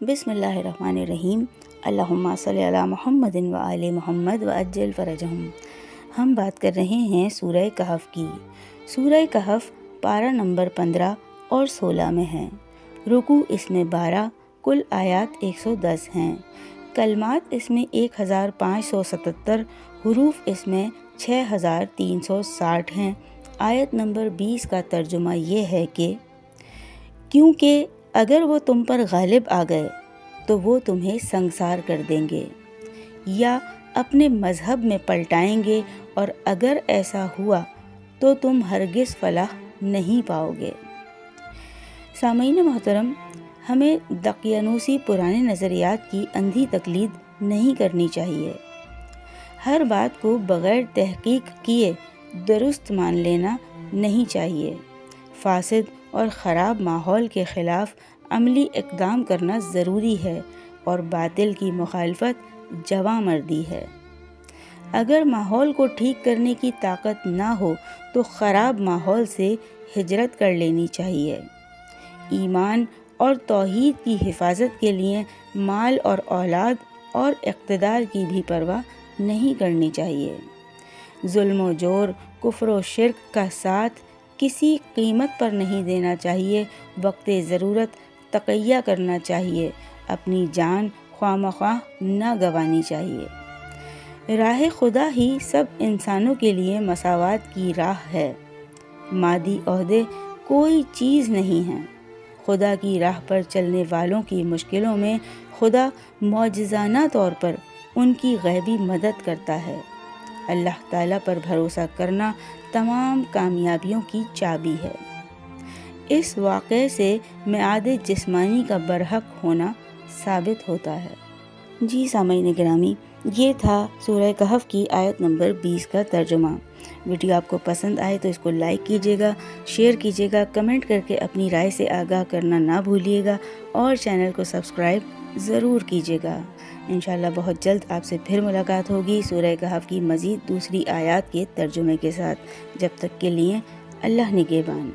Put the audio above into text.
بسم اللہ الرحمن الرحیم۔ اللہم صلی علی محمد و آل محمد وعجل فرجہم۔ ہم بات کر رہے ہیں سورہ کہف کی۔ سورہ کہف پارہ نمبر 15 اور 16 میں ہے۔ رکوع اس میں 12، کل آیات 110 ہیں۔ کلمات اس میں 1577، حروف اس میں 6360 ہیں۔ آیت نمبر 20 کا ترجمہ یہ ہے کہ کیونکہ اگر وہ تم پر غالب آ گئے تو وہ تمہیں سنگسار کر دیں گے یا اپنے مذہب میں پلٹائیں گے، اور اگر ایسا ہوا تو تم ہرگز فلاح نہیں پاؤ گے۔ سامعین محترم، ہمیں دقیانوسی پرانے نظریات کی اندھی تقلید نہیں کرنی چاہیے۔ ہر بات کو بغیر تحقیق کیے درست مان لینا نہیں چاہیے۔ فاسد اور خراب ماحول کے خلاف عملی اقدام کرنا ضروری ہے، اور باطل کی مخالفت جواں مردی ہے۔ اگر ماحول کو ٹھیک کرنے کی طاقت نہ ہو تو خراب ماحول سے ہجرت کر لینی چاہیے۔ ایمان اور توحید کی حفاظت کے لیے مال اور اولاد اور اقتدار کی بھی پرواہ نہیں کرنی چاہیے۔ ظلم و جور، کفر و شرک کا ساتھ کسی قیمت پر نہیں دینا چاہیے۔ وقت ضرورت تقیہ کرنا چاہیے۔ اپنی جان خواہ مخواہ نہ گنوانی چاہیے۔ راہ خدا ہی سب انسانوں کے لیے مساوات کی راہ ہے۔ مادی عہدے کوئی چیز نہیں ہیں۔ خدا کی راہ پر چلنے والوں کی مشکلوں میں خدا معجزانہ طور پر ان کی غیبی مدد کرتا ہے۔ اللہ تعالیٰ پر بھروسہ کرنا تمام کامیابیوں کی چابی ہے۔ اس واقعے سے میعاد جسمانی کا برحق ہونا ثابت ہوتا ہے۔ جی سامعین گرامی، یہ تھا سورہ کہف کی آیت نمبر 20 کا ترجمہ۔ ویڈیو آپ کو پسند آئے تو اس کو لائک کیجیے گا، شیئر کیجیے گا، کمنٹ کر کے اپنی رائے سے آگاہ کرنا نہ بھولیے گا، اور چینل کو سبسکرائب ضرور کیجیے گا۔ انشاءاللہ بہت جلد آپ سے پھر ملاقات ہوگی سورہ کہف کی مزید دوسری آیات کے ترجمے کے ساتھ۔ جب تک کے لیے اللہ نگہبان۔